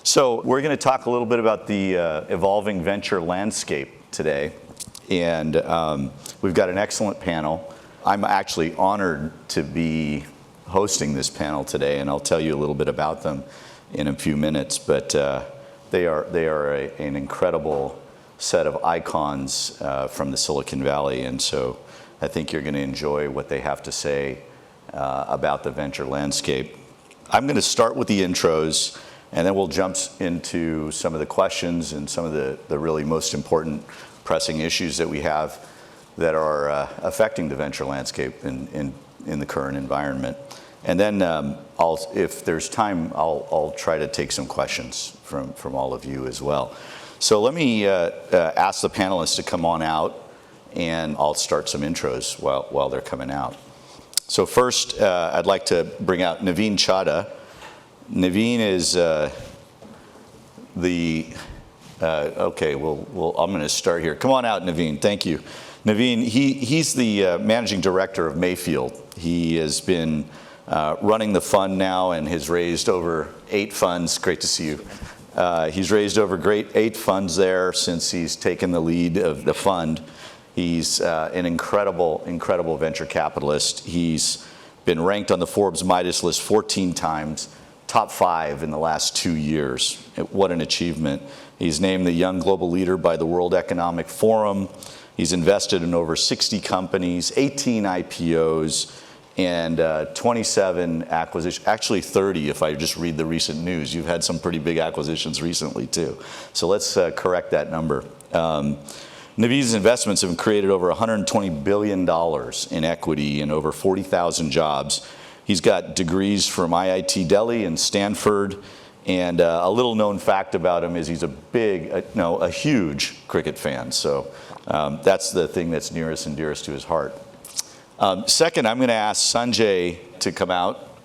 So we're going to talk a little bit about the evolving venture landscape today. And we've got an excellent panel. I'm actually honored to be hosting this panel today, and I'll tell you a little bit about them in a few minutes. But they are an incredible set of icons from the Silicon Valley, and so I think you're going to enjoy what they have to say about the venture landscape. I'm going to start with the intros, and then we'll jump into some of the questions and some of the really most important pressing issues that we have that are affecting the venture landscape in the current environment. And then if there's time, I'll try to take some questions from all of you as well. So let me ask the panelists to come on out, and I'll start some intros while they're coming out. So first, I'd like to bring out Navin Chaddha. Navin is okay, I'm going to start here. Come on out, Navin. Thank you. Navin, he's the managing director of Mayfield. He has been running the fund now and has raised over 8 funds. Great to see you. He's raised over 8 funds there since he's taken the lead of the fund. He's an incredible venture capitalist. He's been ranked on the Forbes Midas list 14 times, top 5 in the last 2 years. What an achievement. He's named the Young Global Leader by the World Economic Forum. He's invested in over 60 companies, 18 IPOs, and 27 acquisitions, actually 30 if I just read the recent news. You've had some pretty big acquisitions recently too. So let's correct that number. Navin's investments have created over $120 billion in equity and over 40,000 jobs. He's got degrees from IIT Delhi and Stanford, and a little known fact about him is he's a huge cricket fan. So that's the thing that's nearest and dearest to his heart. Second, I'm going to ask Sanjay to come out.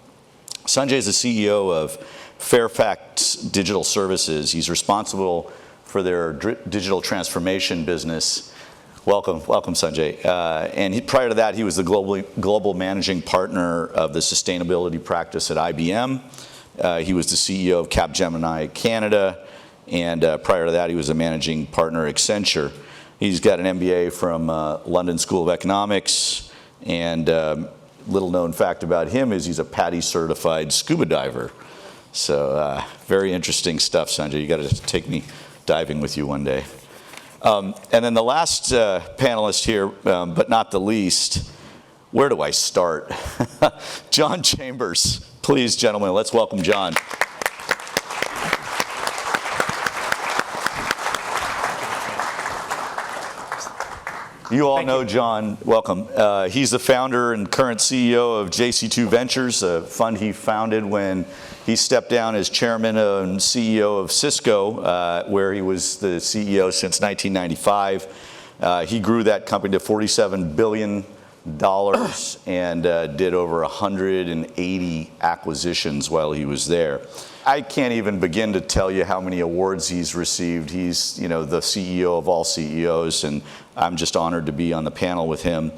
Sanjay is the CEO of Fairfax Digital Services. He's responsible for their digital transformation business. Welcome, Sanjay. And prior to that, he was the global managing partner of the sustainability practice at IBM. He was the CEO of Capgemini Canada, and prior to that, he was a managing partner at Accenture. He's got an MBA from London School of Economics, and little known fact about him is he's a PADI certified scuba diver. So very interesting stuff, Sanjay. You got to take me diving with you one day. And then the last panelist here, but not the least, where do I start? John Chambers. Please, gentlemen, let's welcome John. You all know John. Welcome. He's the founder and current CEO of JC2 Ventures, a fund he founded when he stepped down as chairman and CEO of Cisco, where he was the CEO since 1995. He grew that company to $47 billion and did over 180 acquisitions while he was there. I can't even begin to tell you how many awards he's received. He's, the CEO of all CEOs, and I'm just honored to be on the panel with him.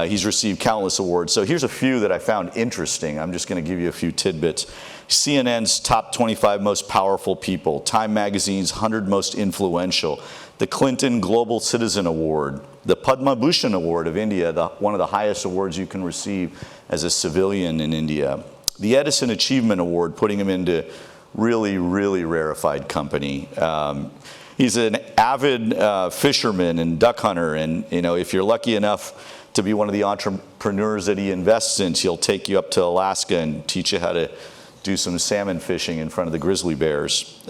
He's received countless awards. So here's a few that I found interesting. I'm just going to give you a few tidbits. CNN's top 25 most powerful people, Time Magazine's 100 most influential, the Clinton Global Citizen Award, the Padma Bhushan Award of India, one of the highest awards you can receive as a civilian in India, the Edison Achievement Award, putting him into really rarefied company. He's an avid fisherman and duck hunter, and if you're lucky enough to be one of the entrepreneurs that he invests in, he'll take you up to Alaska and teach you how to do some salmon fishing in front of the grizzly bears.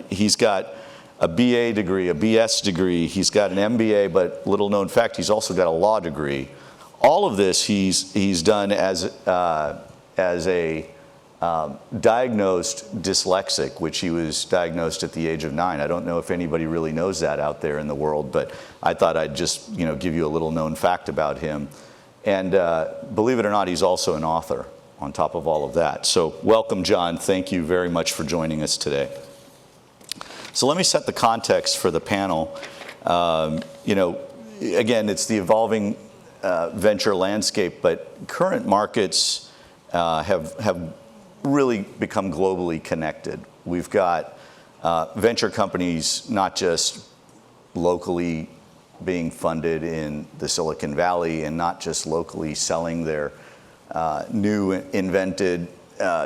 He's got a BA degree, a BS degree. He's got an MBA, but little known fact, he's also got a law degree. All of this he's done as a diagnosed dyslexic, which he was diagnosed at the age of 9. I don't know if anybody really knows that out there in the world, but I thought I'd just give you a little known fact about him. And believe it or not, he's also an author on top of all of that. So welcome, John. Thank you very much for joining us today. So let me set the context for the panel. Again, it's the evolving venture landscape, but current markets have really become globally connected. We've got venture companies not just locally being funded in the Silicon Valley and not just locally selling their new invented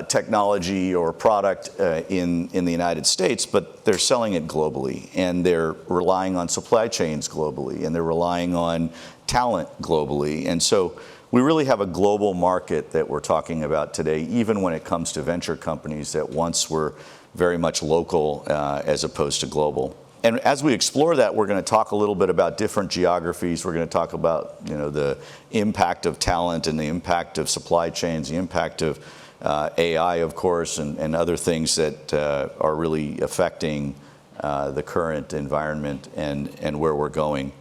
technology or product in the United States, but they're selling it globally, and they're relying on supply chains globally, and they're relying on talent globally. And so we really have a global market that we're talking about today, even when it comes to venture companies that once were very much local as opposed to global. And as we explore that, we're going to talk a little bit about different geographies. We're going to talk about the impact of talent and the impact of supply chains, the impact of AI, of course, and other things that are really affecting the current environment and where we're going.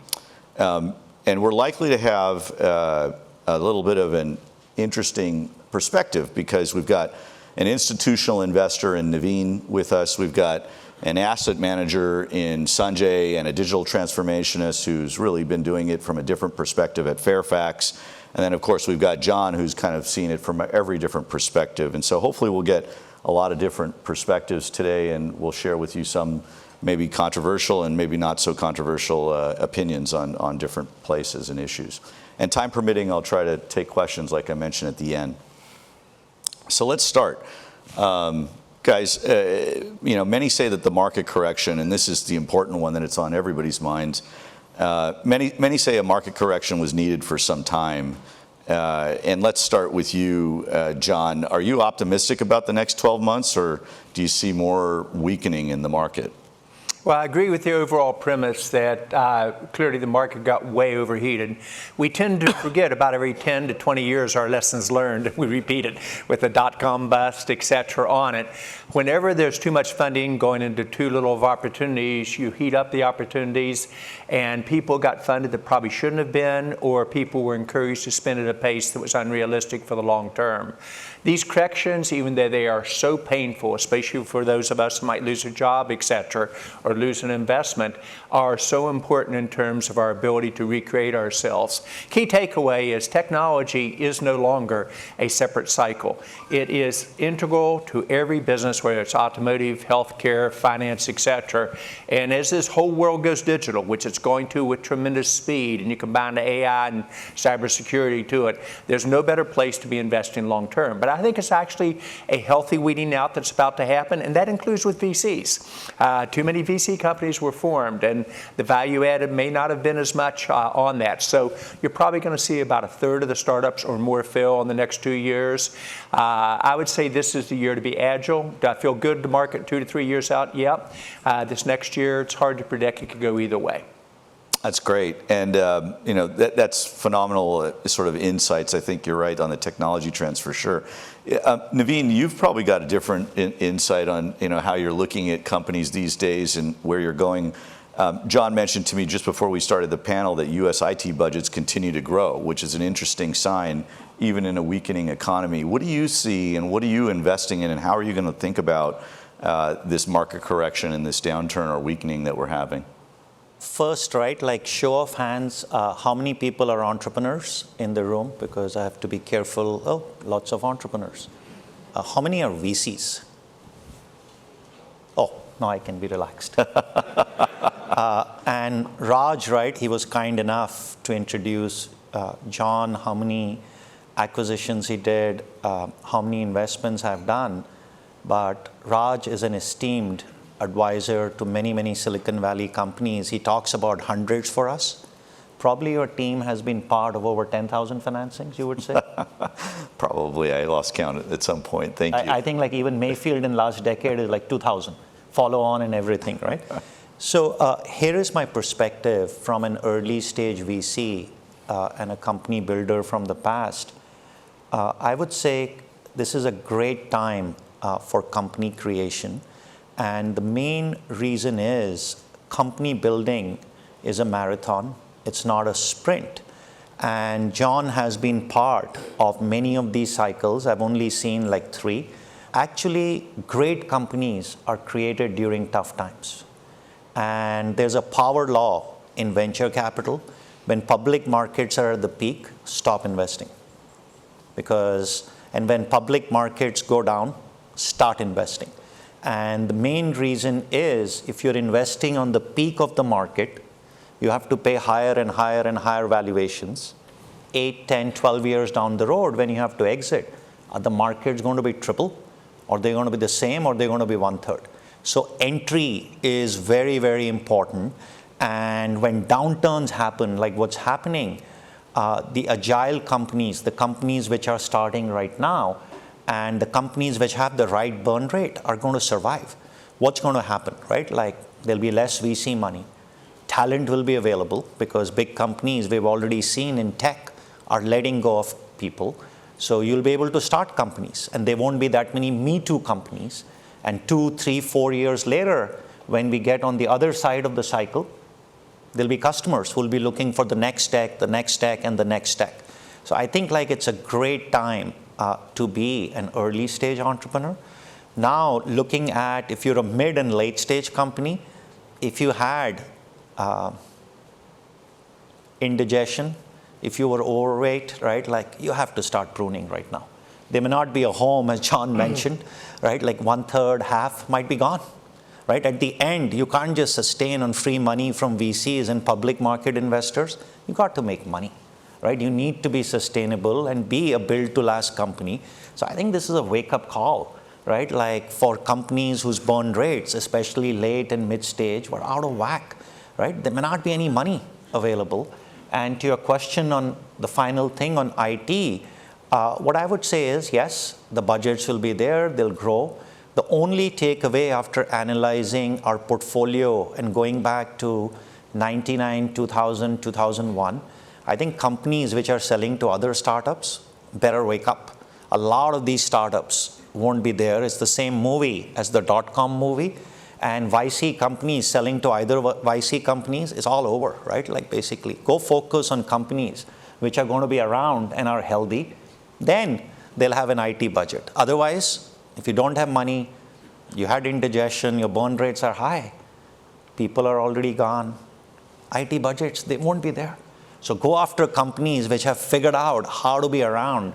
And we're likely to have a little bit of an interesting perspective because we've got an institutional investor in Navin with us. We've got an asset manager in Sanjay and a digital transformationist who's really been doing it from a different perspective at Fairfax. And then, of course, we've got John, who's kind of seen it from every different perspective. And so hopefully we'll get a lot of different perspectives today, and we'll share with you some maybe controversial and maybe not so controversial opinions on different places and issues. And time permitting, I'll try to take questions like I mentioned at the end. So let's start. Guys, many say that the market correction, and this is the important one that it's on everybody's minds, many say a market correction was needed for some time. And let's start with you, John. Are you optimistic about the next 12 months, or do you see more weakening in the market? Well, I agree with the overall premise that clearly the market got way overheated. We tend to forget about every 10 to 20 years our lessons learned. We repeat it with the dot-com bust, et cetera, on it. Whenever there's too much funding going into too little of opportunities, you heat up the opportunities, and people got funded that probably shouldn't have been, or people were encouraged to spend at a pace that was unrealistic for the long term. These corrections, even though they are so painful, especially for those of us who might lose a job, et cetera, or lose an investment, are so important in terms of our ability to recreate ourselves. Key takeaway is technology is no longer a separate cycle. It is integral to every business, whether it's automotive, healthcare, finance, et cetera. And as this whole world goes digital, which it's going to with tremendous speed, and you combine the AI and cybersecurity to it, there's no better place to be investing long term. But I think it's actually a healthy weeding out that's about to happen, and that includes with VCs. Too many VC companies were formed, and the value added may not have been as much on that. So you're probably going to see about a third of the startups or more fail in the next 2 years. I would say this is the year to be agile. Do I feel good to market 2 to 3 years out? Yep. This next year, it's hard to predict. It could go either way. That's great. And, that's phenomenal sort of insights. I think you're right on the technology trends for sure. Navin, you've probably got a different insight on, how you're looking at companies these days and where you're going. John mentioned to me just before we started the panel that U.S. IT budgets continue to grow, which is an interesting sign, even in a weakening economy. What do you see, and what are you investing in, and how are you going to think about this market correction and this downturn or weakening that we're having? First, right, like show of hands, how many people are entrepreneurs in the room? Because I have to be careful. Oh, lots of entrepreneurs. How many are VCs? Oh, no, I can be relaxed. And Raj, right, he was kind enough to introduce John, how many acquisitions he did, how many investments I've done. But Raj is an esteemed advisor to many, many Silicon Valley companies. He talks about hundreds for us. Probably your team has been part of over 10,000 financings, you would say? Probably. I lost count at some point. Thank you. I think like even Mayfield in last decade is like 2,000. Follow on and everything, right? So here is my perspective from an early stage VC and a company builder from the past. I would say this is a great time for company creation. And the main reason is company building is a marathon. It's not a sprint. And John has been part of many of these cycles. I've only seen like 3. Actually, great companies are created during tough times. And there's a power law in venture capital. When public markets are at the peak, stop investing. And when public markets go down, start investing. And the main reason is if you're investing on the peak of the market, you have to pay higher and higher and higher valuations. 8, 10, 12 years down the road when you have to exit, are the markets going to be triple? Or they're going to be the same, or they're going to be 1/3? So entry is very, very important. And when downturns happen, like what's happening, the agile companies, the companies which are starting right now, and the companies which have the right burn rate are going to survive. What's going to happen, right? Like there'll be less VC money. Talent will be available because big companies we've already seen in tech are letting go of people. So you'll be able to start companies, and there won't be that many Me Too companies. And 2, 3, 4 years later, when we get on the other side of the cycle, there'll be customers who'll be looking for the next tech, the next tech, and the next tech. So I think like it's a great time to be an early stage entrepreneur. Now, looking at if you're a mid and late stage company, if you had indigestion, if you were overweight, right, like you have to start pruning right now. There may not be a home, as John mentioned, right, like 1/3, half might be gone, right? At the end, you can't just sustain on free money from VCs and public market investors. You got to make money, right? You need to be sustainable and be a build to last company. So I think this is a wake up call, right? Like for companies whose burn rates, especially late and mid stage, were out of whack, right? There may not be any money available. And to your question on the final thing on IT, what I would say is, yes, the budgets will be there, they'll grow. The only takeaway after analyzing our portfolio and going back to 99, 2000, 2001, I think companies which are selling to other startups better wake up. A lot of these startups won't be there. It's the same movie as the .com movie. And YC companies selling to either YC companies is all over, right? Like basically, go focus on companies which are going to be around and are healthy. Then they'll have an IT budget. Otherwise, if you don't have money, you had indigestion, your burn rates are high, people are already gone, IT budgets, they won't be there. So go after companies which have figured out how to be around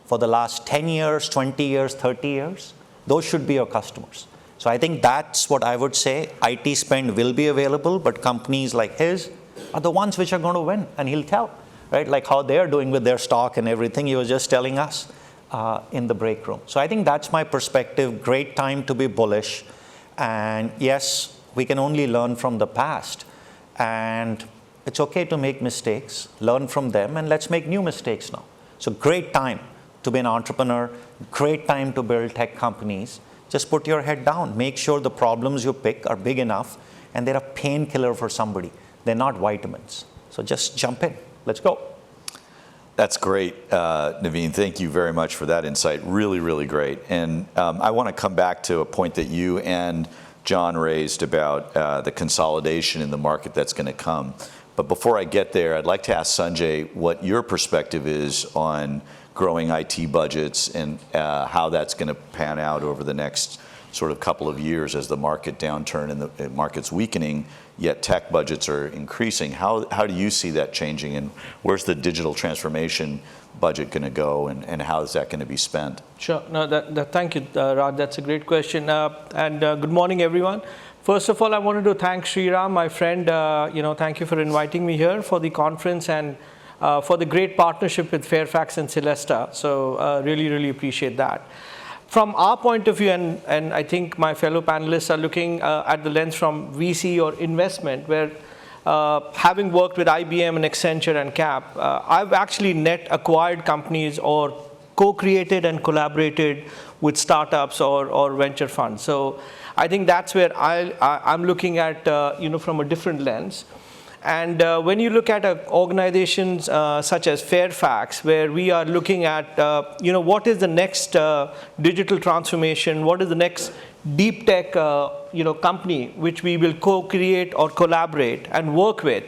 for the last 10 years, 20 years, 30 years. Those should be your customers. So I think that's what I would say. IT spend will be available, but companies like his are the ones which are going to win, and he'll tell, right? Like how they're doing with their stock and everything. He was just telling us in the break room. So I think that's my perspective. Great time to be bullish. And yes, we can only learn from the past. And it's okay to make mistakes, learn from them, and let's make new mistakes now. So great time to be an entrepreneur, great time to build tech companies. Just put your head down. Make sure the problems you pick are big enough and they're a painkiller for somebody. They're not vitamins. So just jump in. Let's go. That's great, Navin. Thank you very much for that insight. Really, really great. And I want to come back to a point that you and John raised about the consolidation in the market that's going to come. But before I get there, I'd like to ask Sanjay what your perspective is on growing IT budgets and how that's going to pan out over the next sort of couple of years as the market downturn and the market's weakening, yet tech budgets are increasing. How do you see that changing, and where's the digital transformation budget going to go, and how is that going to be spent? Sure. No, thank you, Raj. That's a great question. Good morning, everyone. First of all, I wanted to thank Sriram, my friend. Thank you for inviting me here for the conference and for the great partnership with Fairfax and Celesta. So really, really appreciate that. From our point of view, and I think my fellow panelists are looking at the lens from VC or investment, where having worked with IBM and Accenture and CAP, I've actually net acquired companies or co-created and collaborated with startups or venture funds. So I think that's where I'm looking at, from a different lens. And when you look at organizations such as Fairfax, where we are looking at, what is the next digital transformation, what is the next deep tech, company which we will co-create or collaborate and work with.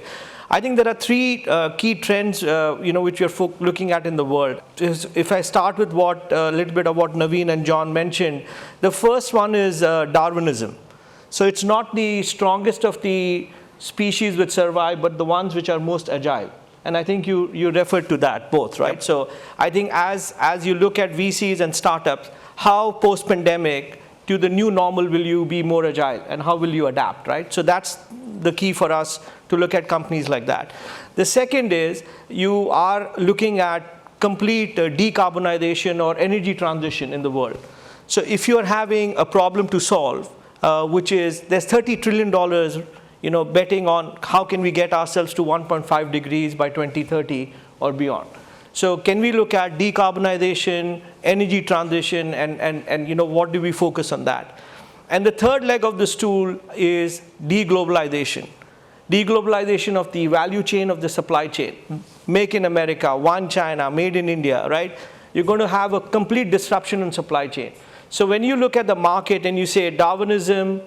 I think there are three key trends, which we're looking at in the world. If I start with a little bit of what Navin and John mentioned, the first one is Darwinism. So it's not the strongest of the species which survive, but the ones which are most agile. And I think you referred to that both, right? Yep. So I think as you look at VCs and startups, how post-pandemic to the new normal will you be more agile, and how will you adapt, right? So that's the key for us to look at companies like that. The second is you are looking at complete decarbonization or energy transition in the world. So if you're having a problem to solve, which is there's $30 trillion, betting on how can we get ourselves to 1.5 degrees by 2030 or beyond. So can we look at decarbonization, energy transition, and what do we focus on that? And the third leg of the stool is deglobalization. Deglobalization of the value chain of the supply chain. Make in America, One China, made in India, right? You're going to have a complete disruption in supply chain. So when you look at the market and you say Darwinism,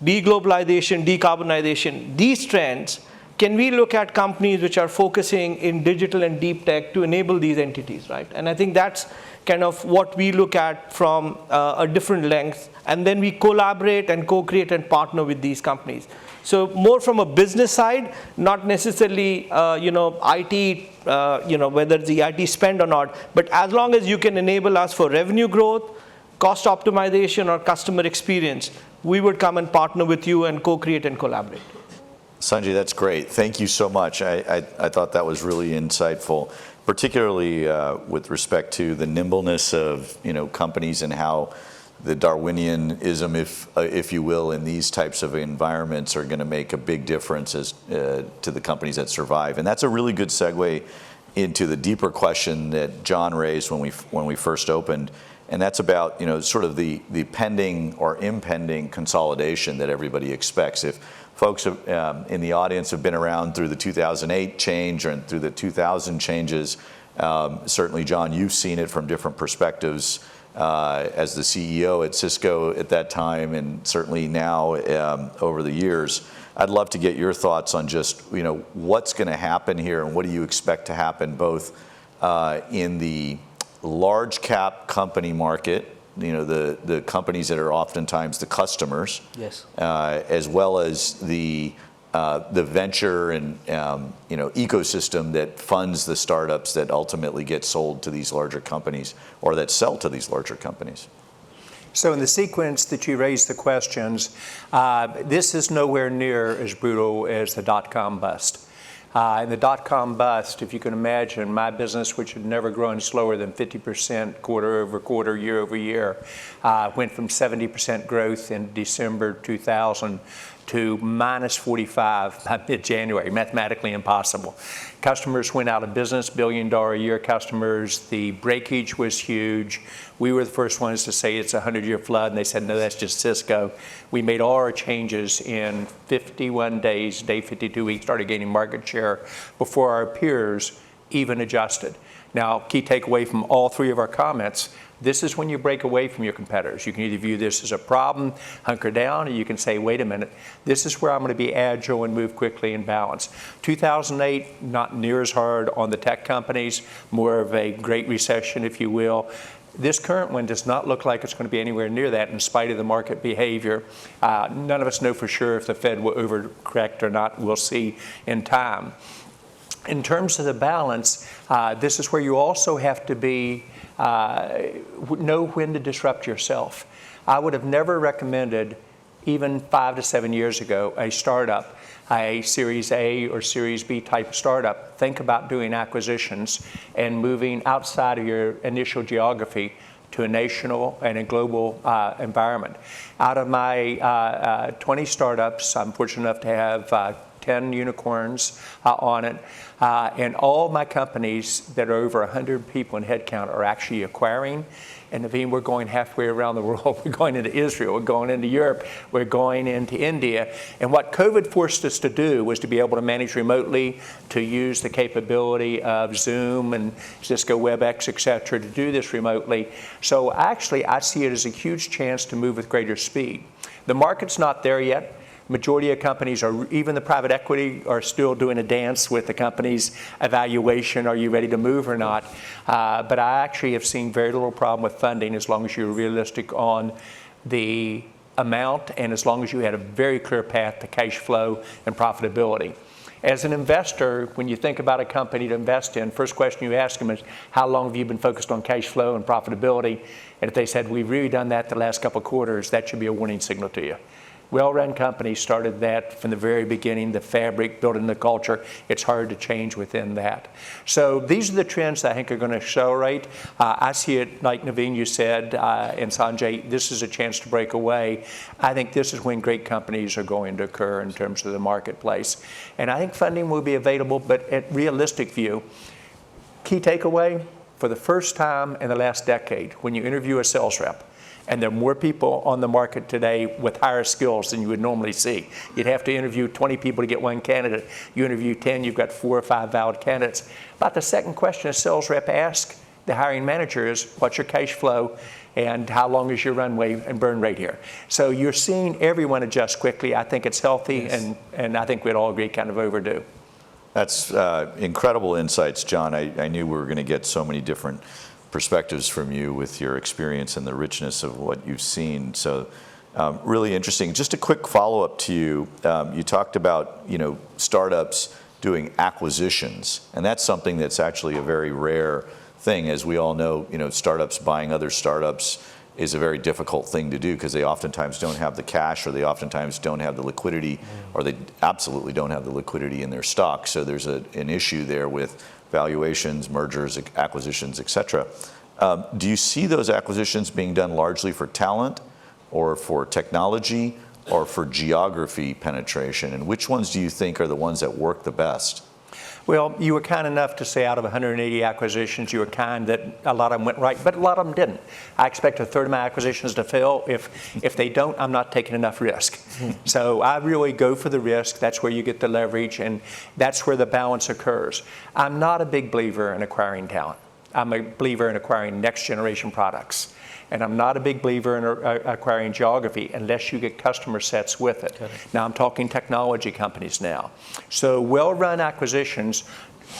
deglobalization, decarbonization, these trends, can we look at companies which are focusing in digital and deep tech to enable these entities, right? And I think that's kind of what we look at from a different length. And then we collaborate and co-create and partner with these companies. So more from a business side, not necessarily, IT, whether the IT spend or not, but as long as you can enable us for revenue growth, cost optimization, or customer experience, we would come and partner with you and co-create and collaborate. Sanjay, that's great. Thank you so much. I thought that was really insightful, particularly with respect to the nimbleness of companies and how the Darwinianism, if you will, in these types of environments are going to make a big difference to the companies that survive. And that's a really good segue into the deeper question that John raised when we first opened, and that's about sort of the pending or impending consolidation that everybody expects. If folks in the audience have been around through the 2008 change and through the 2000 changes, certainly, John, you've seen it from different perspectives as the CEO at Cisco at that time, and certainly now over the years. I'd love to get your thoughts on just what's going to happen here and what do you expect to happen both in the large cap company market, the companies that are oftentimes the customers, yes, as well as the venture and ecosystem that funds the startups that ultimately get sold to these larger companies or that sell to these larger companies. So in the sequence that you raised the questions, this is nowhere near as brutal as the dot-com bust. In the dot-com bust, if you can imagine, my business, which had never grown slower than 50% quarter over quarter, year over year, went from 70% growth in December 2000 to minus 45 by mid-January, mathematically impossible. Customers went out of business, billion-dollar-a-year customers. The breakage was huge. We were the first ones to say it's a 100-year flood, and they said, no, that's just Cisco. We made all our changes in 51 days. Day 52, we started gaining market share before our peers even adjusted. Now, key takeaway from all three of our comments, this is when you break away from your competitors. You can either view this as a problem, hunker down, or you can say, wait a minute, this is where I'm going to be agile and move quickly and balance. 2008, not near as hard on the tech companies, more of a great recession, if you will. This current one does not look like it's going to be anywhere near that in spite of the market behavior. None of us know for sure if the Fed will overcorrect or not. We'll see in time. In terms of the balance, this is where you also have to know when to disrupt yourself. I would have never recommended, even 5 to 7 years ago, a startup, a Series A or Series B type startup, think about doing acquisitions and moving outside of your initial geography to a national and a global environment. Out of my 20 startups, I'm fortunate enough to have 10 unicorns on it. And all my companies that are over 100 people in headcount are actually acquiring. And Navin, we're going halfway around the world. We're going into Israel, we're going into Europe, we're going into India. And what COVID forced us to do was to be able to manage remotely, to use the capability of Zoom and Cisco WebEx, et cetera, to do this remotely. So actually, I see it as a huge chance to move with greater speed. The market's not there yet. Majority of companies, are even the private equity, are still doing a dance with the company's evaluation. Are you ready to move or not? But I actually have seen very little problem with funding as long as you're realistic on the amount and as long as you had a very clear path to cash flow and profitability. As an investor, when you think about a company to invest in, first question you ask them is, how long have you been focused on cash flow and profitability? And if they said, we've really done that the last couple of quarters, that should be a warning signal to you. Well-run companies started that from the very beginning, the fabric, building the culture. It's hard to change within that. So these are the trends that I think are going to accelerate. I see it, like Navin, you said, and Sanjay, this is a chance to break away. I think this is when great companies are going to occur in terms of the marketplace. And I think funding will be available, but at realistic view, key takeaway, for the first time in the last decade, when you interview a sales rep, and there are more people on the market today with higher skills than you would normally see. You'd have to interview 20 people to get one candidate. You interview 10, you've got 4 or 5 valid candidates. About the second question a sales rep asks the hiring manager is, what's your cash flow and how long is your runway and burn rate here? So you're seeing everyone adjust quickly. I think it's healthy, yes. and I think we'd all agree kind of overdue. That's incredible insights, John. I knew we were going to get so many different perspectives from you with your experience and the richness of what you've seen. So really interesting. Just a quick follow-up to you. You talked about, startups doing acquisitions, and that's something that's actually a very rare thing. As we all know, startups buying other startups is a very difficult thing to do because they oftentimes don't have the cash, or they oftentimes don't have the liquidity, or they absolutely don't have the liquidity in their stock. So there's an issue there with valuations, mergers, acquisitions, et cetera. Do you see those acquisitions being done largely for talent, or for technology, or for geography penetration? And which ones do you think are the ones that work the best? Well, you were kind enough to say out of 180 acquisitions, you were kind that a lot of them went right, but a lot of them didn't. I expect a third of my acquisitions to fail. If they don't, I'm not taking enough risk. So I really go for the risk. That's where you get the leverage, and that's where the balance occurs. I'm not a big believer in acquiring talent. I'm a believer in acquiring next generation products. And I'm not a big believer in acquiring geography unless you get customer sets with it. Now I'm talking technology companies now. So well-run acquisitions,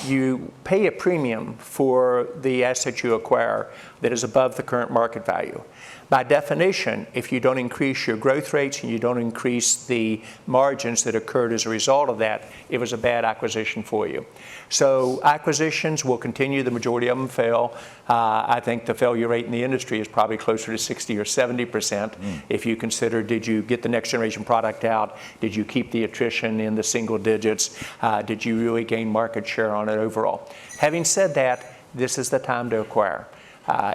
you pay a premium for the asset you acquire that is above the current market value. By definition, if you don't increase your growth rates and you don't increase the margins that occurred as a result of that, it was a bad acquisition for you. So acquisitions will continue. The majority of them fail. I think the failure rate in the industry is probably closer to 60 or 70%. If you consider, did you get the next generation product out? Did you keep the attrition in the single digits? Did you really gain market share on it overall? Having said that, this is the time to acquire.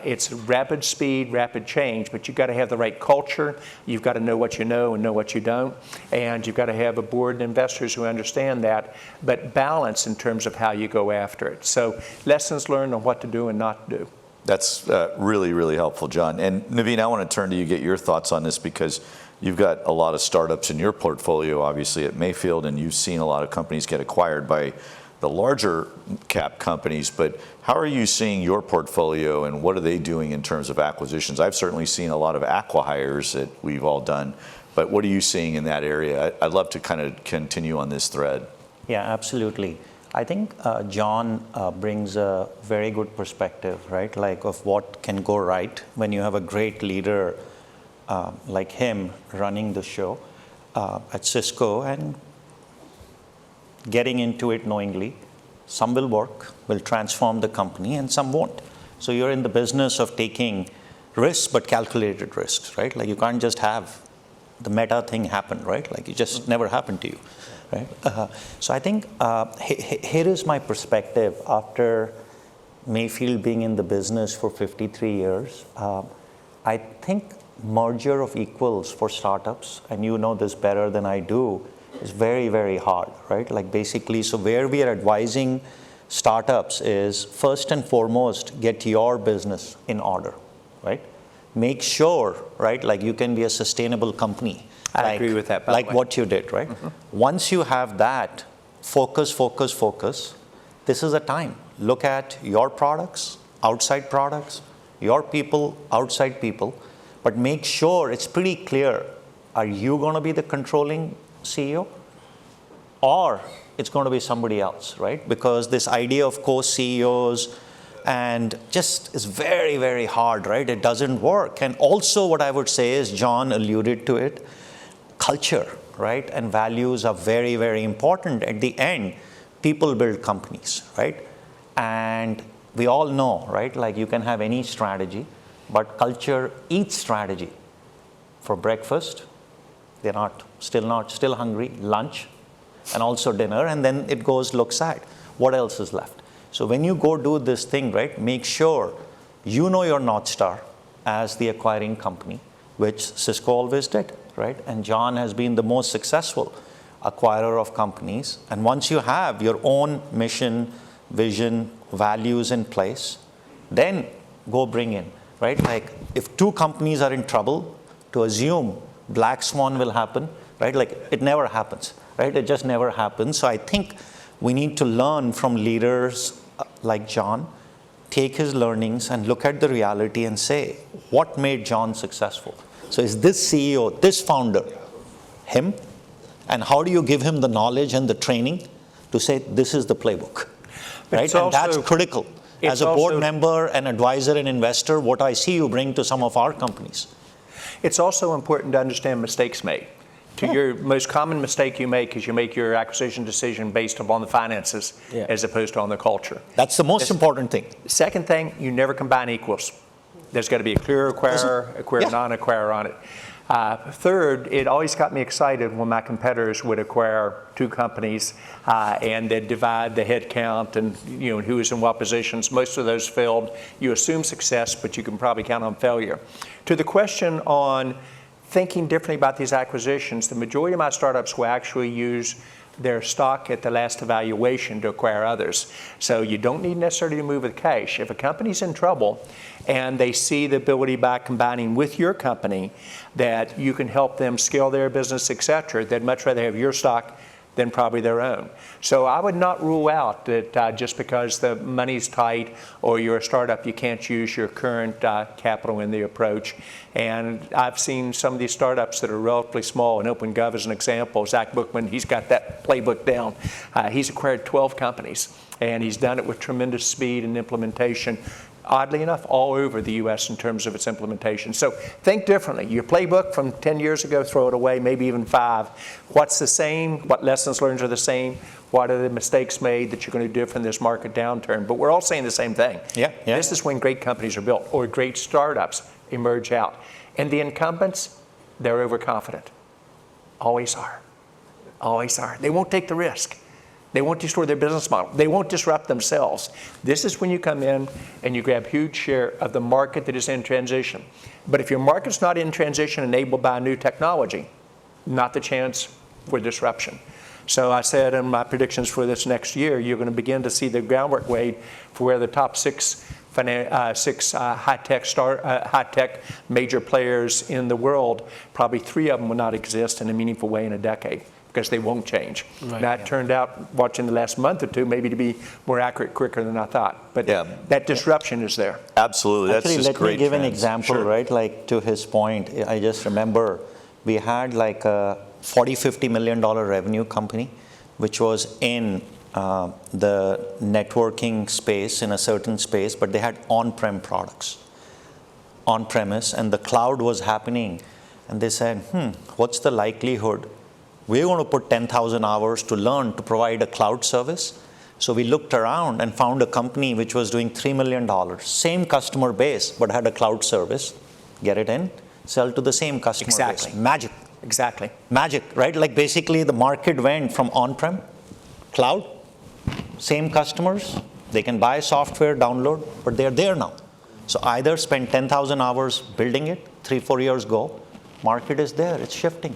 It's rapid speed, rapid change, but you've got to have the right culture. You've got to know what you know and know what you don't. And you've got to have a board and investors who understand that, but balance in terms of how you go after it. So lessons learned on what to do and not do. That's really, really helpful, John. And Navin, I want to turn to you, get your thoughts on this, because you've got a lot of startups in your portfolio, obviously, at Mayfield, and you've seen a lot of companies get acquired by the larger cap companies, but how are you seeing your portfolio and what are they doing in terms of acquisitions? I've certainly seen a lot of acqui-hires that we've all done, but what are you seeing in that area? I'd love to kind of continue on this thread. Yeah, absolutely. I think John brings a very good perspective, right? Like of what can go right when you have a great leader like him running the show at Cisco and getting into it knowingly. Some will work, will transform the company, and some won't. So you're in the business of taking risks, but calculated risks, right? Like you can't just have the meta thing happen, right? Like it just never happened to you, right? So I think here is my perspective after Mayfield being in the business for 53 years. I think merger of equals for startups, and you know this better than I do, is very, very hard, right? Like basically, so where we are advising startups is first and foremost, get your business in order, right? Make sure, right, like you can be a sustainable company. I agree with that, by the way. Like what you did, right? Once you have that, focus. This is a time. Look at your products, your people, outside people, but make sure it's pretty clear. Are you going to be the controlling CEO, or it's going to be somebody else, right? Because this idea of co-CEOs and just is very, very hard, right? It doesn't work. And also what I would say is, John alluded to it, culture, right, and values are very, very important. At the end, people build companies, right? And we all know, right, like you can have any strategy, but culture eats strategy. For breakfast, they're still hungry, lunch, and also dinner, and then it goes look sad. What else is left? So when you go do this thing, right, make sure you know your North Star as the acquiring company, which Cisco always did, right? And John has been the most successful acquirer of companies. And once you have your own mission, vision, values in place, then go bring in, right? Like if two companies are in trouble, to assume black swan will happen, right? Like it never happens, right? It just never happens. So I think we need to learn from leaders like John, take his learnings and look at the reality and say, what made John successful? So is this CEO, this founder, him? And how do you give him the knowledge and the training to say, this is the playbook, right? And that's critical. As a board member, an advisor, and investor, what I see you bring to some of our companies. It's also important to understand mistakes made. Your most common mistake you make is you make your acquisition decision based upon the finances as opposed to on the culture. That's the most important thing. Second thing, you never combine equals. There's got to be a clear acquirer, non-acquirer on it. Third, it always got me excited when my competitors would acquire two companies and they'd divide the head count and who was in what positions. Most of those failed. You assume success, but you can probably count on failure. To the question on thinking differently about these acquisitions, the majority of my startups will actually use their stock at the last evaluation to acquire others. So you don't need necessarily to move with cash. If a company's in trouble and they see the ability by combining with your company that you can help them scale their business, et cetera, they'd much rather have your stock than probably their own. So I would not rule out that just because the money's tight or you're a startup, you can't use your current capital in the approach. And I've seen some of these startups that are relatively small, and OpenGov is an example. Zach Bookman, he's got that playbook down. He's acquired 12 companies, and he's done it with tremendous speed and implementation. Oddly enough, all over the U.S. in terms of its implementation. So think differently. Your playbook from 10 years ago, throw it away, maybe even 5. What's the same? What lessons learned are the same? What are the mistakes made that you're going to do from this market downturn? But we're all saying the same thing. This is when great companies are built or great startups emerge out. And the incumbents, they're overconfident. Always are. Always are. They won't take the risk. They won't destroy their business model. They won't disrupt themselves. This is when you come in and you grab huge share of the market that is in transition. But if your market's not in transition enabled by new technology, not the chance for disruption. So I said in my predictions for this next year, you're going to begin to see the groundwork laid for where the top six high-tech major players in the world, probably 3 of them will not exist in a meaningful way in a decade, because they won't change. That turned out, watching the last month or two, maybe to be more accurate quicker than I thought. But that disruption is there. Absolutely. That's Actually, just let me give an example, right? Like to his point, I just remember we had like a $40-50 million revenue company, which was in the networking space, in a certain space, but they had on-prem products, on-premise, and the cloud was happening. And they said, what's the likelihood we're going to put 10,000 hours to learn to provide a cloud service? So we looked around and found a company which was doing $3 million, same customer base, but had a cloud service. Get it in, sell to the same customer base. Magic. Exactly. Magic, right? Like basically the market went from on-prem, cloud, same customers, they can buy software, download, but they're there now. So either spend 10,000 hours building it, 3-4 years go, market is there, it's shifting.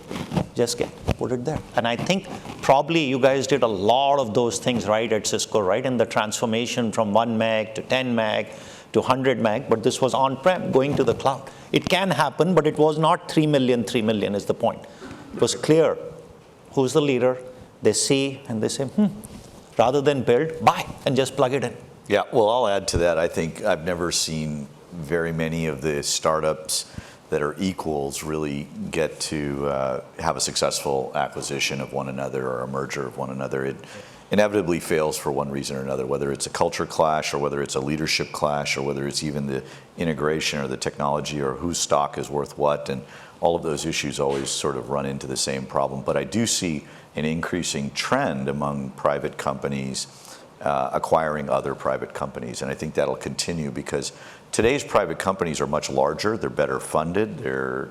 Just put it there. And I think probably you guys did a lot of those things right at Cisco, right? In the transformation from 1 meg to 10 meg to 100 meg, but this was on-prem going to the cloud. It can happen, but it was not 3 million is the point. It was clear who's the leader. They see and they say, rather than build, buy and just plug it in. Yeah, well, I'll add to that. I think I've never seen very many of the startups that are equals really get to have a successful acquisition of one another or a merger of one another. inevitably fails for one reason or another, whether it's a culture clash or whether it's a leadership clash or whether it's even the integration or the technology or whose stock is worth what, and all of those issues always sort of run into the same problem. But I do see an increasing trend among private companies acquiring other private companies, and I think that'll continue because today's private companies are much larger, they're better funded, they're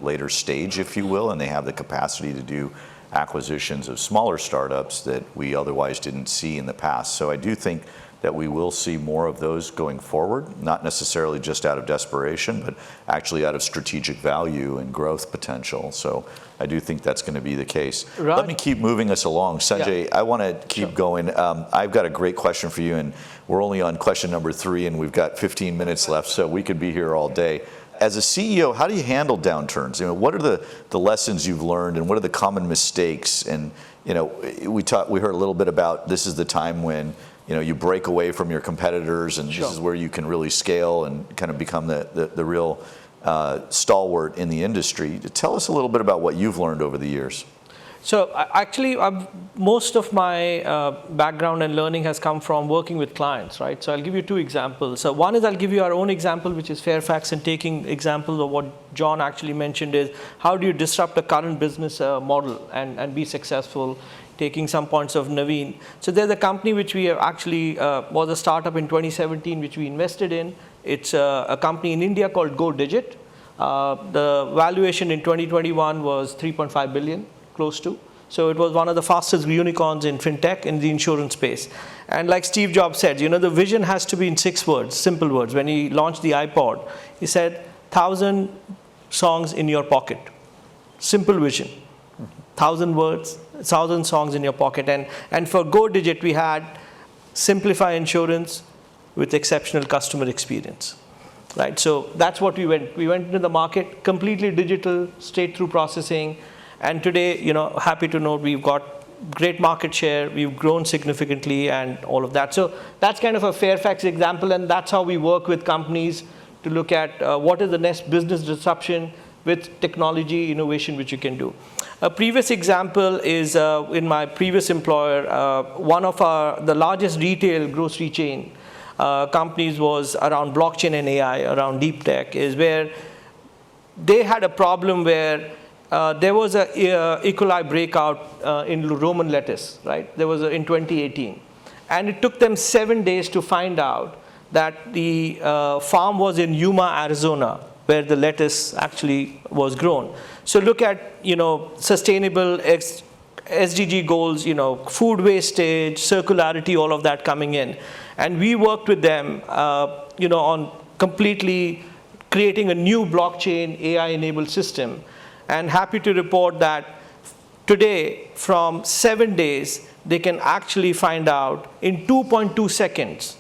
later stage, if you will, and they have the capacity to do acquisitions of smaller startups that we otherwise didn't see in the past. So I do think that we will see more of those going forward, not necessarily just out of desperation, but actually out of strategic value and growth potential. So I do think that's going to be the case. Right. Let me keep moving us along. Sanjay, Yeah. I want to keep going. I've got a great question for you, and we're only on question number 3, and we've got 15 minutes left, so we could be here all day. As a CEO, how do you handle downturns? What are the lessons you've learned, and what are the common mistakes? And we heard a little bit about this is the time when you break away from your competitors, and this is where you can really scale and kind of become the real stalwart in the industry. Tell us a little bit about what you've learned over the years. So actually, most of my background and learning has come from working with clients, right? So I'll give you 2 examples. So one is I'll give you our own example, which is Fairfax, and taking examples of what John actually mentioned is how do you disrupt a current business model and be successful, taking some points of Navin. So there's a company which we have actually was a startup in 2017, which we invested in. It's a company in India called GoDigit. The valuation in 2021 was 3.5 billion. Close to. So it was one of the fastest unicorns in fintech in the insurance space. And like Steve Jobs said, the vision has to be in 6 words, simple words. When he launched the iPod, he said, 1,000 songs in your pocket. Simple vision. 1,000 words, 1,000 songs in your pocket. And for GoDigit, we had simplify insurance with exceptional customer experience. Right? So that's what we went. We went into the market, completely digital, straight through processing. And today, happy to note we've got great market share, we've grown significantly and all of that. So that's kind of a Fairfax example, and that's how we work with companies to look at what is the next business disruption with technology innovation which you can do. A previous example is in my previous employer, one of the largest retail grocery chain companies was around blockchain and AI, around deep tech, is where they had a problem where there was a E. coli breakout in Roman lettuce, right? There was in 2018. And it took them 7 days to find out that the farm was in Yuma, Arizona, where the lettuce actually was grown. So look at, sustainable SDG goals, food wastage, circularity, all of that coming in. And we worked with them, on completely creating a new blockchain AI-enabled system. And happy to report that today, from 7 days, they can actually find out in 2.2 seconds,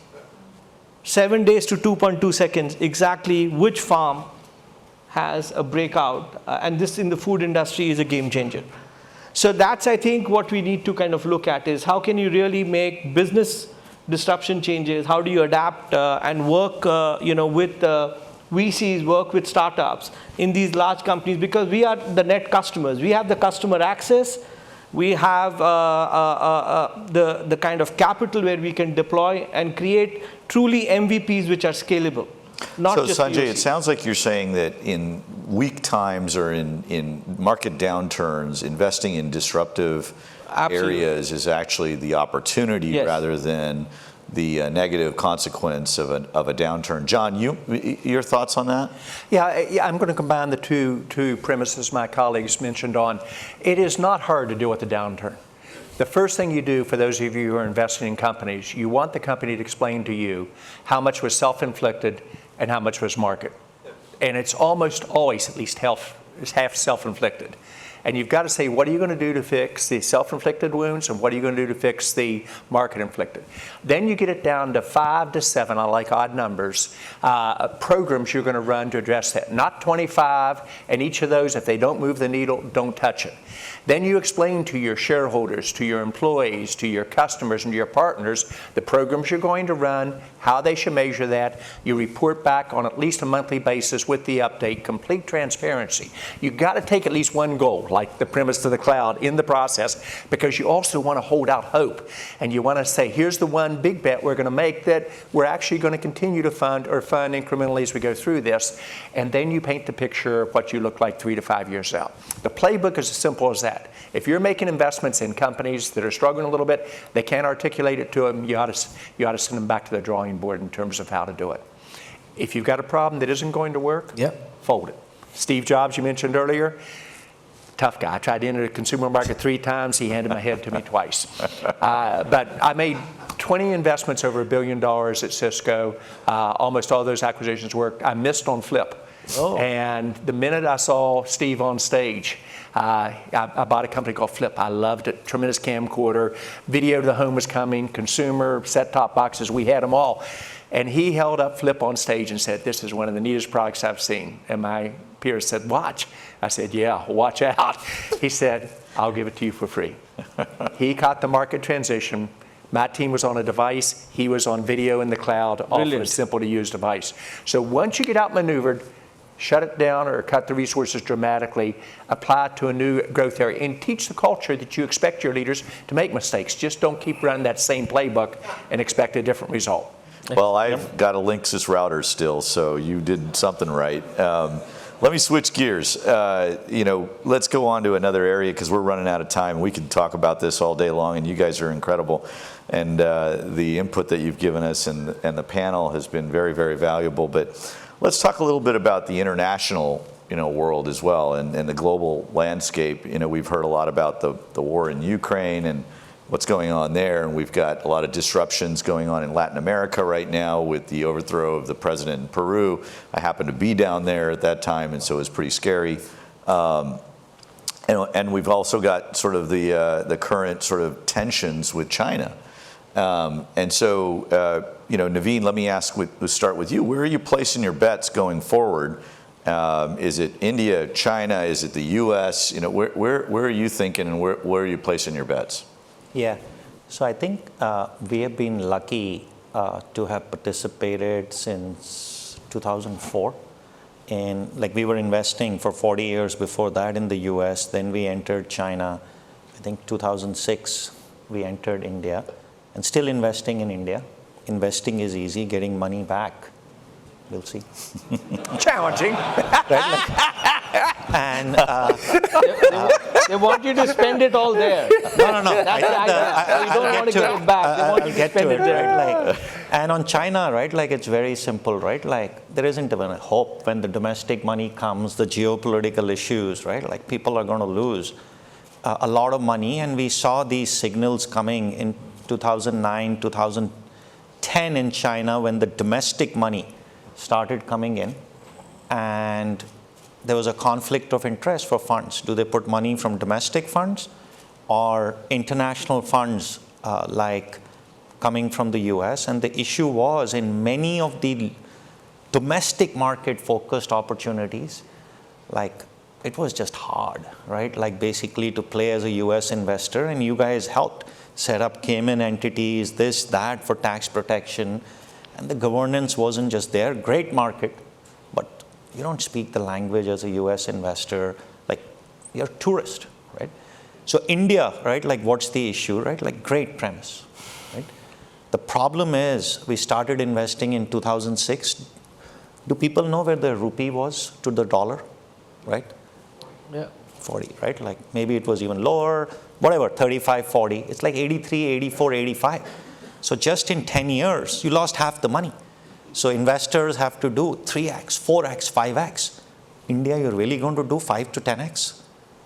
7 days to 2.2 seconds, exactly which farm has a breakout. And this in the food industry is a game changer. So that's, I think, what we need to kind of look at is how can you really make business disruption changes? How do you adapt and work, with VCs, work with startups in these large companies, because we are the net customers. We have the customer access. We have the kind of capital where we can deploy and create truly MVPs which are scalable. Not so just Sanjay, POCs. it sounds like you're saying that in weak times or in market downturns, investing in disruptive Absolutely. areas is actually the opportunity Yes. rather than the negative consequence of a downturn. John, your thoughts on that? Yeah, I'm going to combine the two premises my colleagues mentioned on. It is not hard to deal with a downturn. The first thing you do, for those of you who are investing in companies, you want the company to explain to you how much was self-inflicted and how much was market. And it's almost always at least half self-inflicted. And you've got to say, what are you going to do to fix the self-inflicted wounds, and what are you going to do to fix the market-inflicted? Then you get it down to 5 to 7, I like odd numbers, programs you're going to run to address that. Not 25, and each of those, if they don't move the needle, don't touch it. Then you explain to your shareholders, to your employees, to your customers, and to your partners the programs you're going to run, how they should measure that. You report back on at least a monthly basis with the update, complete transparency. You've got to take at least one goal. like the premise to the cloud, in the process, because you also want to hold out hope. And you want to say, here's the one big bet we're going to make that we're actually going to continue to fund incrementally as we go through this. And then you paint the picture of what you look like 3 to 5 years out. The playbook is as simple as that. If you're making investments in companies that are struggling a little bit, they can't articulate it to them, you ought to send them back to the drawing board in terms of how to do it. If you've got a problem that isn't going to work, fold it. Steve Jobs, you mentioned earlier, tough guy. I tried to enter the consumer market 3 times. He handed my head to me twice. But I made 20 investments over $1 billion at Cisco. Almost all those acquisitions worked. I missed on Flip. Oh. And the minute I saw Steve on stage, I bought a company called Flip. I loved it. Tremendous camcorder. Video to the home was coming. Consumer, set-top boxes. We had them all. And he held up Flip on stage and said, this is one of the neatest products I've seen. And my peers said, watch. I said, yeah, watch out. He said, I'll give it to you for free. He caught the market transition. My team was on a device. He was on video in the cloud, often a simple-to-use device. So once you get outmaneuvered, shut it down or cut the resources dramatically, apply it to a new growth area, and teach the culture that you expect your leaders to make mistakes. Just don't keep running that same playbook and expect a different result. Well, I've got a Linksys router still, so you did something right. Let me switch gears. Let's go on to another area because we're running out of time. We could talk about this all day long, and you guys are incredible. And the input that you've given us and the panel has been very, very valuable. But let's talk a little bit about the international world as well and the global landscape. We've heard a lot about the war in Ukraine and what's going on there, and we've got a lot of disruptions going on in Latin America right now with the overthrow of the president in Peru. I happened to be down there at that time, and so it was pretty scary. And we've also got sort of the current sort of tensions with China. And so, Navin, let me start with you. Where are you placing your bets going forward? Is it India, China? Is it the U.S.? Where are you thinking, and where are you placing your bets? Yeah, so I think we have been lucky to have participated since 2004. And we were investing for 40 years before that in the US. Then we entered China. I think 2006 we entered India, and still investing in India. Investing is easy, getting money back, we'll see. Challenging. And they want you to spend it all there. no. That's the idea. You don't want to get it back. They want you to spend it there. Right? And on China, right? It's very simple, right? There isn't even a hope when the domestic money comes, the geopolitical issues, right? People are going to lose a lot of money, and we saw these signals coming in 2009, 2010 in China when the domestic money started coming in, and there was a conflict of interest for funds. Do they put money from domestic funds or international funds coming from the US? And the issue was in many of the domestic market focused opportunities, it was just hard, right? Basically to play as a US investor, and you guys helped set up Cayman entities, this, that for tax protection, and the governance wasn't just there. Great market, but you don't speak the language as a US investor, you're a tourist, right? So India, right, what's the issue, right? Great premise, right? The problem is we started investing in 2006. Do people know where the rupee was to the dollar, right? Yeah. 40, right? Maybe it was even lower, whatever, 35, 40. It's 83, 84, 85. So just in 10 years, you lost half the money. So investors have to do 3x, 4x, 5x. India, you're really going to do 5 to 10x?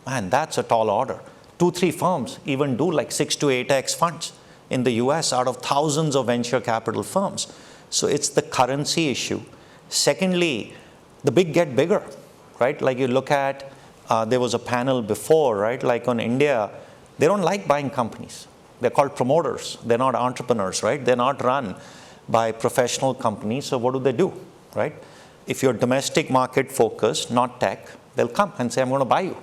Man, that's a tall order. 2-3 firms even do 6 to 8x funds in the US out of thousands of venture capital firms. So it's the currency issue. Secondly, the big get bigger, right? You look at, there was a panel before, right? On India, they don't like buying companies. They're called promoters. They're not entrepreneurs, right? They're not run by professional companies. So what do, right? If you're domestic market focused, not tech, they'll come and say, I'm going to buy you.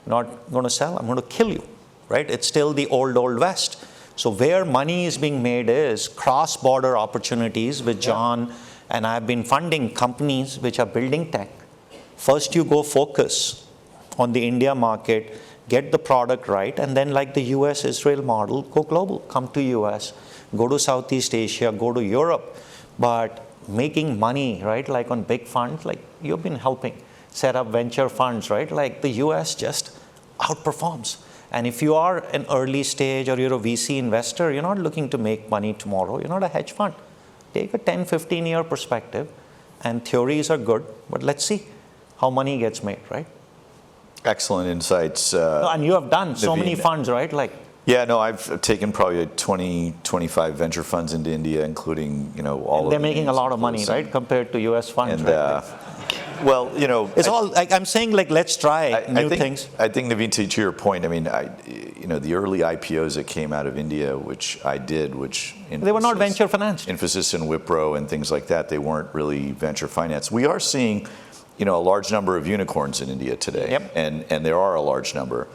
Not going to sell, I'm going to kill you, right? It's still the old West. So where money is being made is cross-border opportunities, which John and I have been funding companies which are building tech. First you go focus on the India market, get the product right, and then like the US-Israel model, go global. Come to US, go to Southeast Asia, go to Europe. But making money, right, like on big funds, like you've been helping set up venture funds, right? Like the US just outperforms. And if you are an early stage or you're a VC investor, you're not looking to make money tomorrow. You're not a hedge fund. Take a 10, 15-year perspective, and theories are good, but let's see how money gets made, right? Excellent insights. No, and you have done so Navin. many funds, right? Like, Yeah, no, I've taken probably 20, 25 venture funds into India, including, all of they're the making a names lot of and money, those. right, compared to US funds, And, right? well, It's all, like, I'm saying, like, let's try new think, things. I think, Navin, to your point, I mean, the early IPOs that came out of India, which I did, which They were not venture financed. Infosys and Wipro and things like that, they weren't really venture finance. We are seeing, a large number of unicorns in India today, Yep. and there are a large number.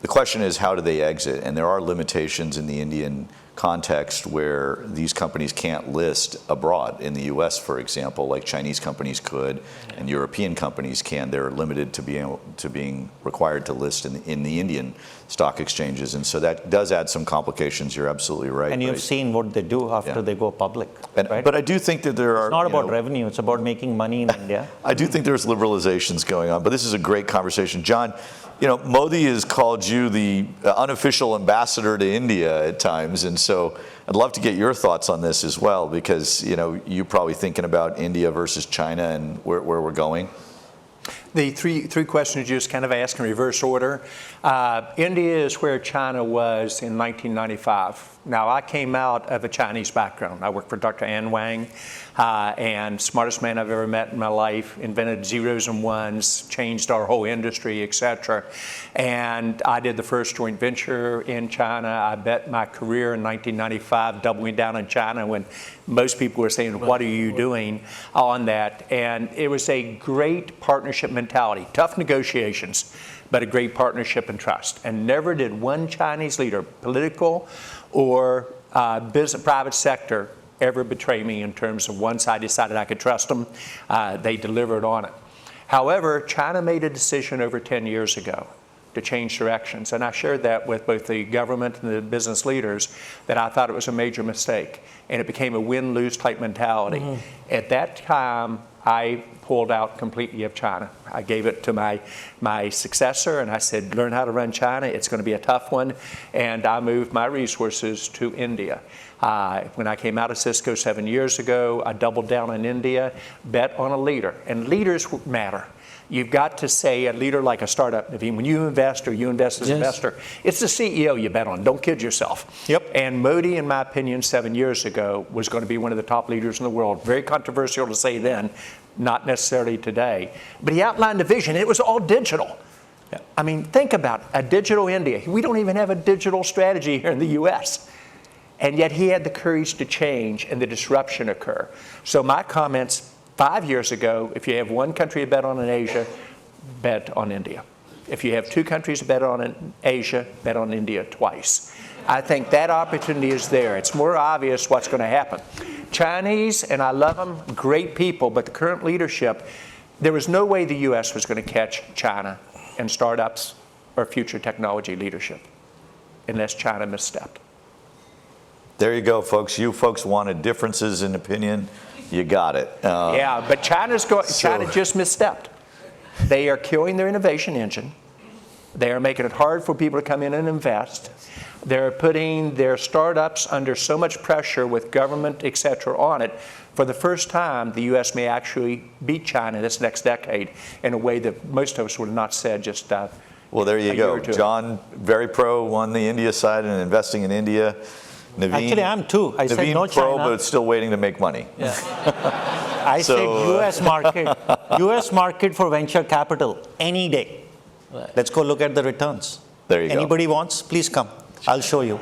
The question is, how do they exit? And there are limitations in the Indian context where these companies can't list abroad. In the US, for example, like Chinese companies could and European companies can. They're limited to being required to list in the Indian stock exchanges. And so that does add some complications. You're absolutely right. And you've seen what they do after they go public, right? But I do think that there are... It's not about revenue, it's about making money in India. I do think there's liberalizations going on, but this is a great conversation. John, Modi has called you the unofficial ambassador to India at times, and so I'd love to get your thoughts on this as well, because you're probably thinking about India versus China and where we're going. The three questions you just kind of asked in reverse order. India is where China was in 1995. Now, I came out of a Chinese background. I worked for Dr. An Wang, and smartest man I've ever met in my life, invented zeros and ones, changed our whole industry, et cetera. And I did the first joint venture in China. I bet my career in 1995 doubling down in China when most people were saying, what are you doing on that? And it was a great partnership mentality, tough negotiations, but a great partnership and trust. And never did one Chinese leader, political or business, private sector, ever betray me in terms of once I decided I could trust them, they delivered on it. However, China made a decision over 10 years ago to change directions. And I shared that with both the government and the business leaders, that I thought it was a major mistake. And it became a win-lose type mentality. Mm-hmm. At that time, I pulled out completely of China. I gave it to my successor, and I said, learn how to run China. It's going to be a tough one. And I moved my resources to India. When I came out of Cisco 7 years ago, I doubled down in India, bet on a leader. And leaders matter. You've got to say a leader like a startup, Navin, when you invest or you invest as an investor, it's the CEO you bet on. Don't kid yourself. Yep. And Modi, in my opinion, 7 years ago, was going to be one of the top leaders in the world. Very controversial to say then, not necessarily today. But he outlined a vision. It was all digital. Yeah. I mean, think about a digital India. We don't even have a digital strategy here in the US. And yet he had the courage to change and the disruption occur. So my comments 5 years ago, if you have one country to bet on in Asia, bet on India. If you have two countries to bet on in Asia, bet on India twice. I think that opportunity is there. It's more obvious what's going to happen. Chinese, and I love them, great people, but the current leadership, there was no way the U.S. was going to catch China in startups or future technology leadership unless China misstepped. There you go, folks. You folks wanted differences in opinion. You got it. Yeah, but China just misstepped. They are killing their innovation engine. They are making it hard for people to come in and invest. They're putting their startups under so much pressure with government, et cetera, on it. For the first time, the U.S. may actually beat China this next decade in a way that most of us would have not said just well, there you go. Year or two. John, very pro on the India side and investing in India. Navin, actually, I'm too. I said no pro, China. but still waiting to make money. Yeah. I said U.S. market for venture capital any day. Right. Let's go look at the returns. There you go. Anybody wants, please come. I'll show you.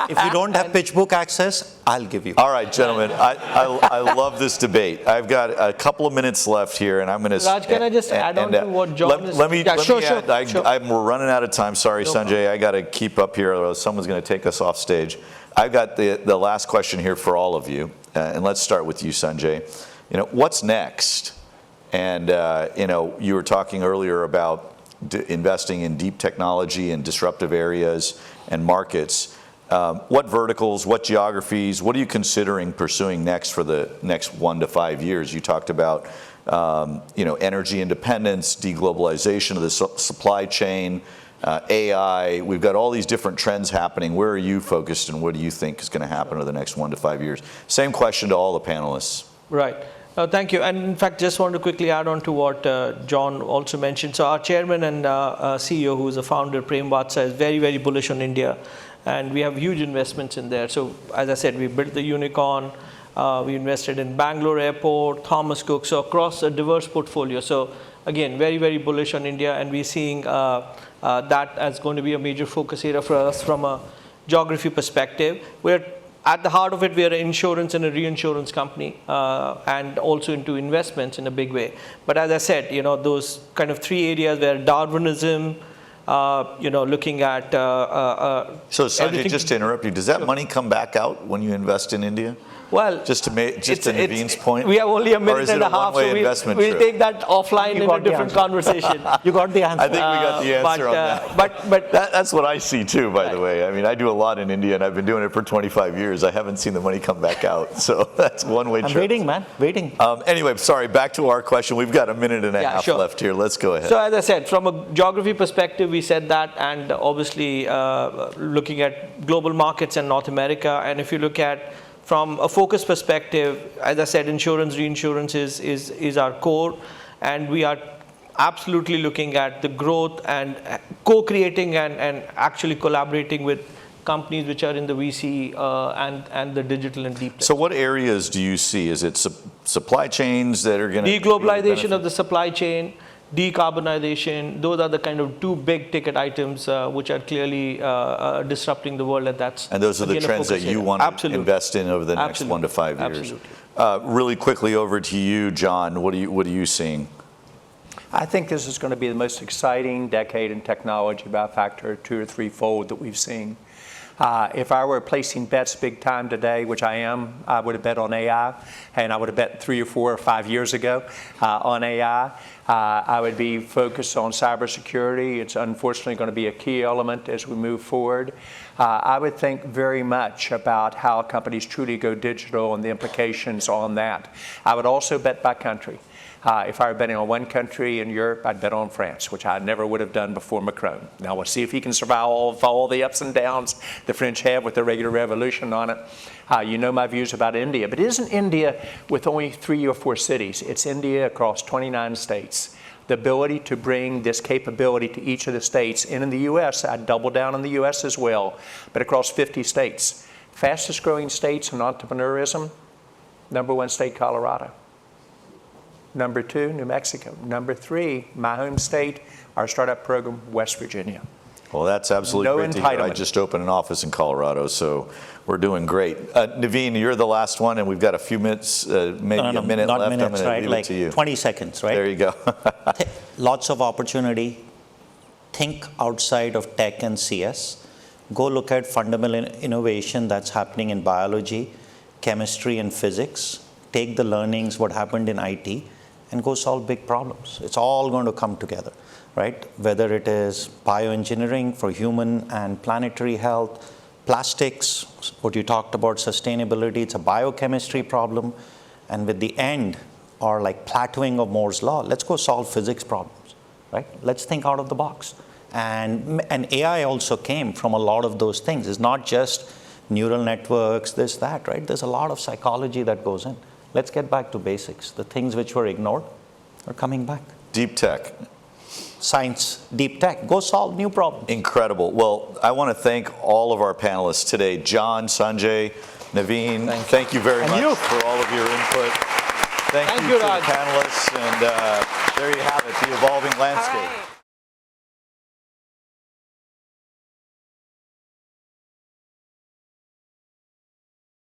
If you don't have pitch book access, I'll give you. All right, gentlemen. I love this debate. I've got a couple of minutes left here, and I'm going to... Raj, can I just add on to what John is... Sure. We're running out of time. Sorry, no Sanjay. Problem. I got to keep up here, or someone's going to take us off stage. I've got the last question here for all of you, and let's start with you, Sanjay. What's next? And you were talking earlier about investing in deep technology and disruptive areas and markets. What verticals, what geographies, what are you considering pursuing next for the next 1 to 5 years? You talked about energy independence, deglobalization of the supply chain, AI. We've got all these different trends happening. Where are you focused, and what do you think is going to happen over the next 1 to 5 years? Same question to all the panelists. Right. Thank you. And in fact, just want to quickly add on to what John also mentioned. So our chairman and CEO, who is the founder, Prem Vatsa, is very, very bullish on India. And we have huge investments in there. So as I said, we built the unicorn. We invested in Bangalore Airport, Thomas Cook, so across a diverse portfolio. So again, very, very bullish on India. And we're seeing that as going to be a major focus area for us from a geography perspective. We're at the heart of it, we are an insurance and a reinsurance company, and also into investments in a big way. But as I said, those kind of 3 areas where Darwinism, looking at So Sanjay, just to interrupt you, does that money come back out when you invest in India? Well, just to Navin's point, we have only a minute and a half, so we'll take that offline in a different conversation. You got the answer. I think we got the answer on that. But that's what I see too, by the way. I mean, I do a lot in India, and I've been doing it for 25 years. I haven't seen the money come back out, so that's one-way trip. I'm waiting, man, waiting. Anyway, sorry, back to our question. We've got a minute and a half left here. Let's go ahead. So as I said, from a geography perspective, we said that, and obviously looking at global markets and North America, and if you look at from a focus perspective, as I said, insurance, reinsurance is our core, and we are absolutely looking at the growth and co-creating and actually collaborating with companies which are in the VC and the digital and deep tech. So what areas do you see? Is it supply chains that are going to... Deglobalization of the supply chain, decarbonization, those are the kind of 2 big ticket items which are clearly disrupting the world, and those are the trends that you want to invest in over the next 1 to 5 years. Absolutely. Really quickly over to you, John. What are you seeing? I think this is going to be the most exciting decade in technology by a factor of 2 or 3-fold that we've seen. If I were placing bets big time today, which I am, I would have bet on AI, and I would have bet 3 or 4 or 5 years ago on AI. I would be focused on cybersecurity. It's unfortunately going to be a key element as we move forward. I would think very much about how companies truly go digital and the implications on that. I would also bet by country. If I were betting on one country in Europe, I'd bet on France, which I never would have done before Macron. Now we'll see if he can survive all the ups and downs the French have with the regular revolution on it. You know my views about India, but it isn't India with only 3 or 4 cities. It's India across 29 states. The ability to bring this capability to each of the states, and in the U.S., I'd double down in the U.S. as well, but across 50 states. Fastest growing states in entrepreneurism, number 1 state, Colorado. Number 2, New Mexico. Number 3, my home state, our startup program, West Virginia. Well, that's absolutely great to hear. I just opened an office in Colorado, so we're doing great. Navin, you're the last one, and we've got a few minutes, maybe a minute left. Minutes, I'm going to leave it to you. 20 seconds, right? There you go. Lots of opportunity. Think outside of tech and CS. Go look at fundamental innovation that's happening in biology, chemistry, and physics. Take the learnings, what happened in IT, and go solve big problems. It's all going to come together, right? Whether it is bioengineering for human and planetary health, plastics, what you talked about, sustainability, it's a biochemistry problem. And with the end, or like plateauing of Moore's law, let's go solve physics problems, right? Let's think out of the box. And AI also came from a lot of those things. It's not just neural networks, this, that, right? There's a lot of psychology that goes in. Let's get back to basics. The things which were ignored are coming back. Deep tech. Science, deep tech. Go solve new problems. Incredible. Well, I want to thank all of our panelists today. John, Sanjay, Navin, thank you very much for all of your input. Thank you to the panelists. And there you have it, the evolving landscape.